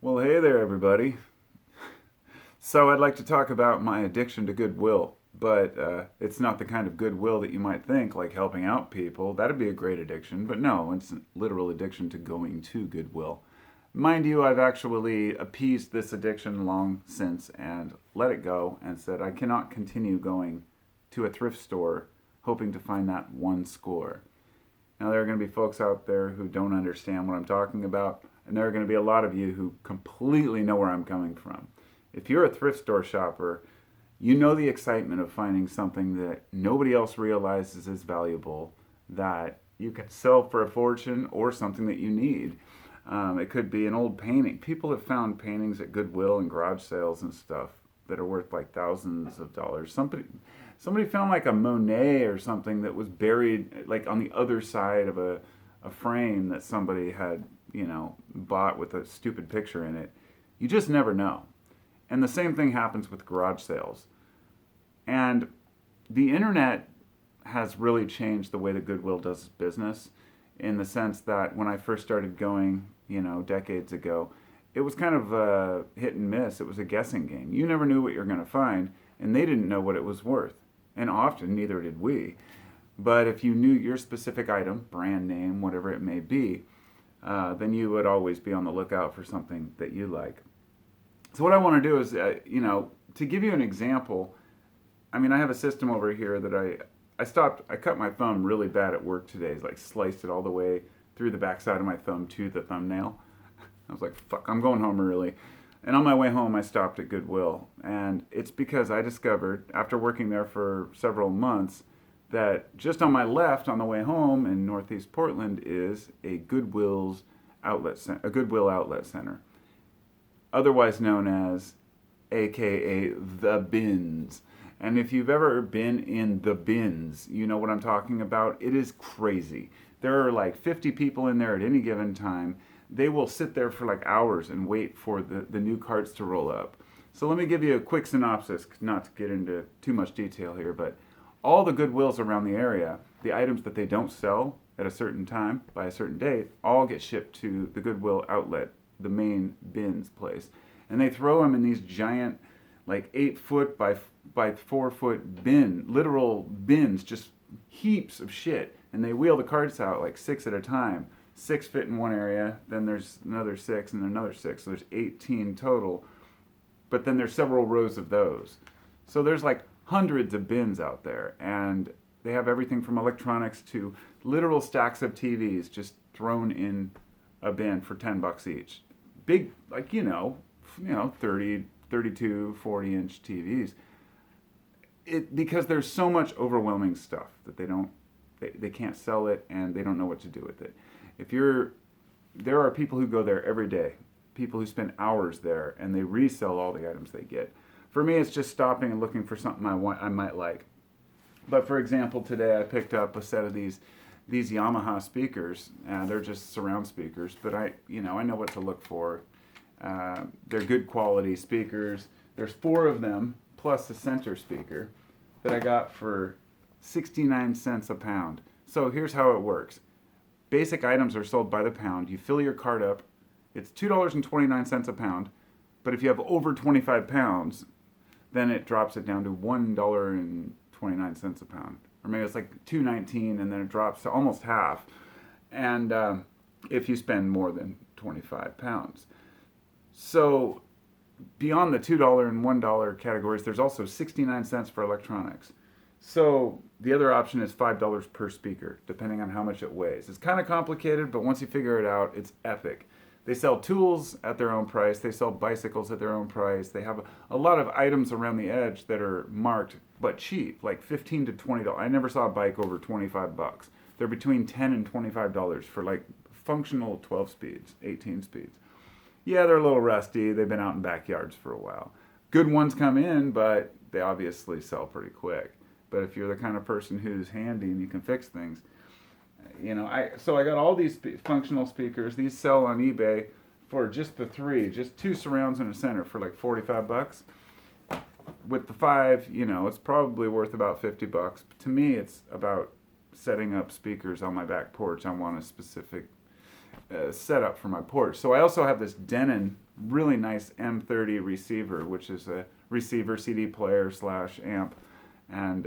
Well, hey there, everybody. So, I'd like to talk about my addiction to Goodwill, but it's not the kind of goodwill that you might think, like helping out people. That'd be a great addiction, but no, it's a literal addiction to going to Goodwill. Mind you, I've actually appeased this addiction long since and let it go and said I cannot continue going to a thrift store hoping to find that one score. Now, there are going to be folks out there who don't understand what I'm talking about, and there are going to be a lot of you who completely know where I'm coming from. If you're a thrift store shopper, you know the excitement of finding something that nobody else realizes is valuable, that you can sell for a fortune, or something that you need. It could be an old painting. People have found paintings at Goodwill and garage sales and stuff that are worth like thousands of dollars. Somebody found like a Monet or something that was buried like on the other side of a frame that somebody had, bought with a stupid picture in it. You just never know. And the same thing happens with garage sales. And the internet has really changed the way that Goodwill does business, in the sense that when I first started going, decades ago, it was kind of a hit and miss. It was a guessing game. You never knew what you were going to find, and they didn't know what it was worth. And often, neither did we. But if you knew your specific item, brand name, whatever it may be, then you would always be on the lookout for something that you like. So what I want to do is, to give you an example. I mean, I have a system over here that I cut my thumb really bad at work today. Like sliced it all the way through the backside of my thumb to the thumbnail. I was like, fuck, I'm going home early. And on my way home, I stopped at Goodwill. And it's because I discovered, after working there for several months, that just on my left on the way home in Northeast Portland is a Goodwill outlet center, otherwise known as AKA the bins. And if you've ever been in the bins, you know what I'm talking about. It is crazy. There are like 50 people in there at any given time. They will sit there for like hours and wait for the new carts to roll up. So let me give you a quick synopsis, not to get into too much detail here, but all the Goodwills around the area, the items that they don't sell at a certain time by a certain date, all get shipped to the Goodwill outlet, the main bins place. And they throw them in these giant, like 8 foot by 4 foot literal bins, just heaps of shit. And they wheel the carts out like 6 at a time. 6 fit in one area, then there's another 6 and another 6. So there's 18 total. But then there's several rows of those. So there's like hundreds of bins out there. And they have everything from electronics to literal stacks of TVs just thrown in a bin for $10 each. Big, like, 30, 32, 40-inch TVs. Because there's so much overwhelming stuff that they can't sell it, and they don't know what to do with it. There are people who go there every day, people who spend hours there, and they resell all the items they get. For me, it's just stopping and looking for something I might like. But for example, today I picked up a set of these Yamaha speakers. They're just surround speakers, but I know what to look for. They're good quality speakers. There's 4 of them plus the center speaker that I got for 69 cents a pound. So here's how it works. Basic items are sold by the pound. You fill your cart up. It's $2.29 a pound. But if you have over 25 pounds, then it drops it down to $1.29 a pound. Or maybe it's like $2.19, and then it drops to almost half. And if you spend more than 25 pounds. So beyond the $2 and $1 categories, there's also 69 cents for electronics. So the other option is $5 per speaker, depending on how much it weighs. It's kind of complicated, but once you figure it out, it's epic. They sell tools at their own price. They sell bicycles at their own price. They have a lot of items around the edge that are marked, but cheap, like $15 to $20. I never saw a bike over $25. They're between $10 and $25 for like functional 12 speeds, 18 speeds. Yeah, they're a little rusty. They've been out in backyards for a while. Good ones come in, but they obviously sell pretty quick. But if you're the kind of person who's handy and you can fix things, I got all these functional speakers. These sell on eBay for just the 3, just 2 surrounds and a center for like $45. With the 5, it's probably worth about $50. But to me, it's about setting up speakers on my back porch. I want a specific setup for my porch. So I also have this Denon really nice M30 receiver, which is a receiver CD player slash amp, and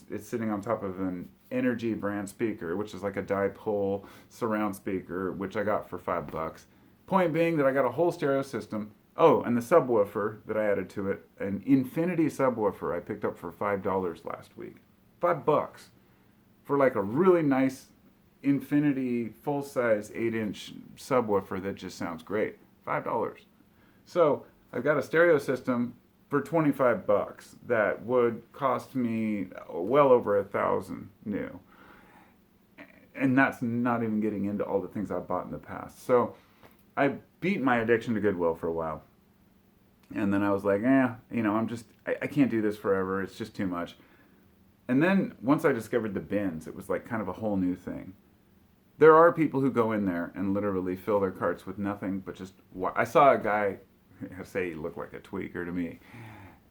it's sitting on top of an Energy brand speaker, which is like a dipole surround speaker, which I got for $5. Point being that I got a whole stereo system. Oh, and the subwoofer that I added to it, an Infinity subwoofer I picked up for $5 last week. $5 for like a really nice Infinity full-size 8-inch subwoofer that just sounds great. $5. So I've got a stereo system for $25 that would cost me well over $1,000 new. And that's not even getting into all the things I've bought in the past. So I beat my addiction to Goodwill for a while. And then I was like, I can't do this forever. It's just too much. And then once I discovered the bins, it was like kind of a whole new thing. There are people who go in there and literally fill their carts with nothing but just... I saw a guy, I say he looked like a tweaker to me.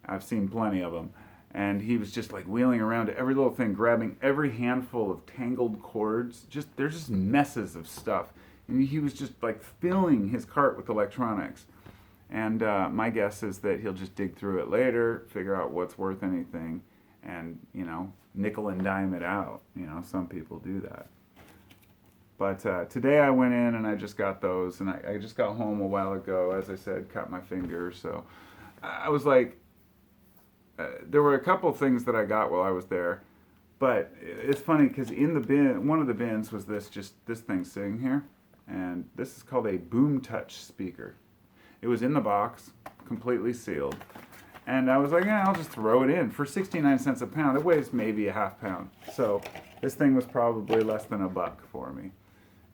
I've seen plenty of them. And he was just like wheeling around to every little thing, grabbing every handful of tangled cords. They're just messes of stuff. And he was just like filling his cart with electronics. And my guess is that he'll just dig through it later, figure out what's worth anything, and, nickel and dime it out. Some people do that. But today I went in and I just got those, and I just got home a while ago. As I said, cut my finger. So I was like, there were a couple things that I got while I was there. But it's funny because in the bin, one of the bins was this thing sitting here. And this is called a Boom Touch speaker. It was in the box, completely sealed. And I was like, I'll just throw it in for 69 cents a pound. It weighs maybe a half pound. So this thing was probably less than $1 for me.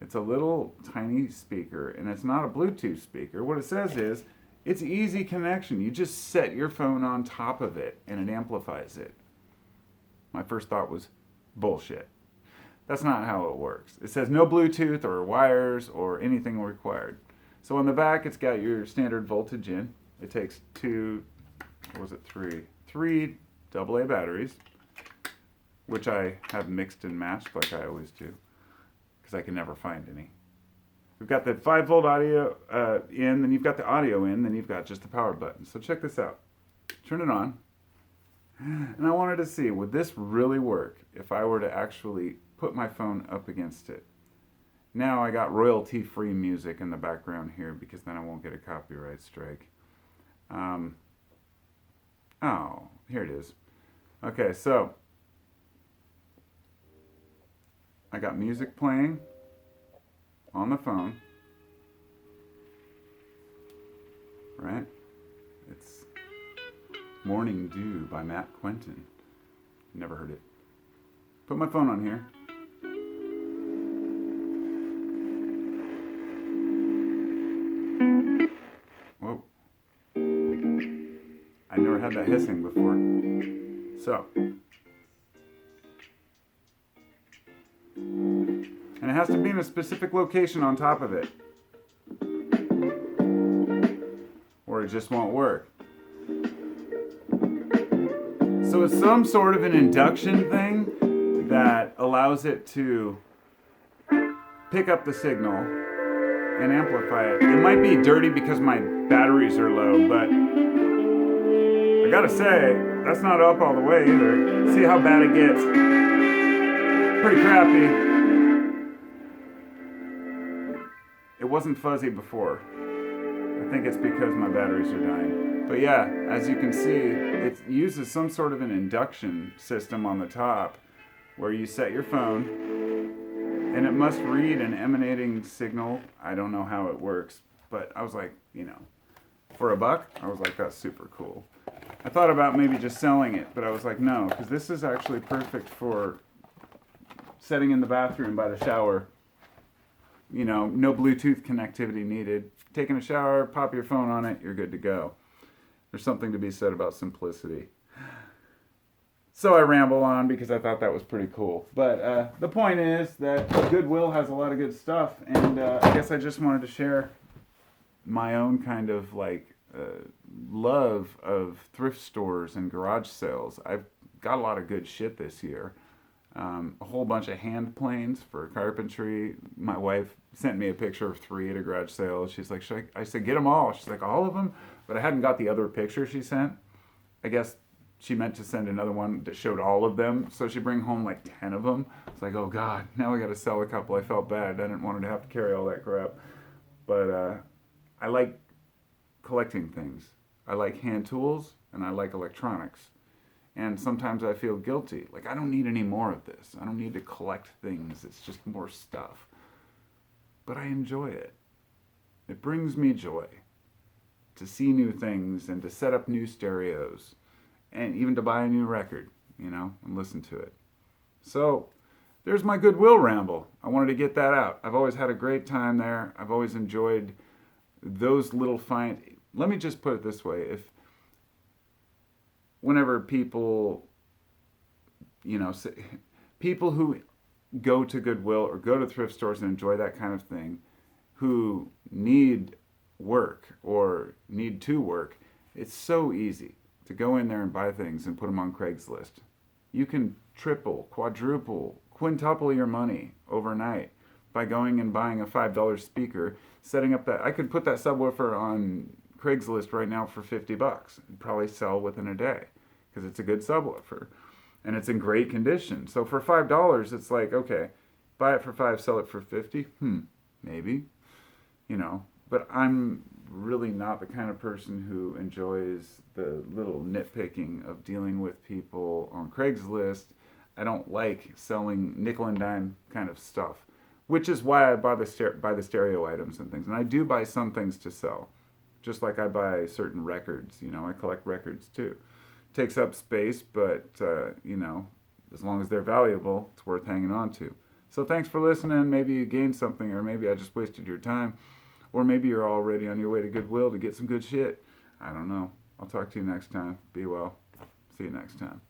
It's a little tiny speaker, and it's not a Bluetooth speaker. What it says is, it's easy connection. You just set your phone on top of it, and it amplifies it. My first thought was, bullshit. That's not how it works. It says no Bluetooth or wires or anything required. So on the back, it's got your standard voltage in. It takes three AA batteries, which I have mixed and matched like I always do, because I can never find any. We've got the 5-volt audio in, then you've got the audio in, then you've got just the power button. So check this out. Turn it on. And I wanted to see, would this really work if I were to actually put my phone up against it? Now I got royalty-free music in the background here because then I won't get a copyright strike. Here it is. Okay, so I got music playing on the phone, right? It's Morning Dew by Matt Quentin. Never heard it. Put my phone on here. Whoa. I never had that hissing before. So. And it has to be in a specific location on top of it, or it just won't work. So it's some sort of an induction thing that allows it to pick up the signal and amplify it. It might be dirty because my batteries are low, but I gotta say, that's not up all the way either. See how bad it gets. Pretty crappy. It wasn't fuzzy before. I think it's because my batteries are dying. But yeah, as you can see, it uses some sort of an induction system on the top where you set your phone and it must read an emanating signal. I don't know how it works, but I was like, for $1, I was like, that's super cool. I thought about maybe just selling it, but I was like, no, because this is actually perfect for setting in the bathroom by the shower. No Bluetooth connectivity needed. Taking a shower, pop your phone on it, you're good to go. There's something to be said about simplicity. So I ramble on because I thought that was pretty cool. But the point is that Goodwill has a lot of good stuff, and I guess I just wanted to share my own kind of love of thrift stores and garage sales. I've got a lot of good shit this year. A whole bunch of hand planes for carpentry. My wife sent me a picture of 3 at a garage sale. She's like, I said, get them all. She's like, all of them? But I hadn't got the other picture she sent. I guess she meant to send another one that showed all of them. So she bring home like 10 of them. It's like, oh God, now I got to sell a couple. I felt bad. I didn't want her to have to carry all that crap. But I like collecting things. I like hand tools and I like electronics. And sometimes I feel guilty. Like, I don't need any more of this. I don't need to collect things. It's just more stuff. But I enjoy it. It brings me joy to see new things and to set up new stereos and even to buy a new record, and listen to it. So, there's my Goodwill ramble. I wanted to get that out. I've always had a great time there. I've always enjoyed those little let me just put it this way. Whenever people, people who go to Goodwill or go to thrift stores and enjoy that kind of thing, who need work or need to work, it's so easy to go in there and buy things and put them on Craigslist. You can triple, quadruple, quintuple your money overnight by going and buying a $5 speaker, setting up that. I could put that subwoofer on Craigslist right now for $50. It'd probably sell within a day because it's a good subwoofer and it's in great condition. So for $5, it's like, okay, buy it for $5, sell it for $50. Maybe, but I'm really not the kind of person who enjoys the little nitpicking of dealing with people on Craigslist. I don't like selling nickel and dime kind of stuff, which is why I buy the stereo items and things. And I do buy some things to sell, just like I buy certain records. I collect records too. Takes up space, but as long as they're valuable, it's worth hanging on to. So thanks for listening. Maybe you gained something, or maybe I just wasted your time, or maybe you're already on your way to Goodwill to get some good shit. I don't know. I'll talk to you next time. Be well. See you next time.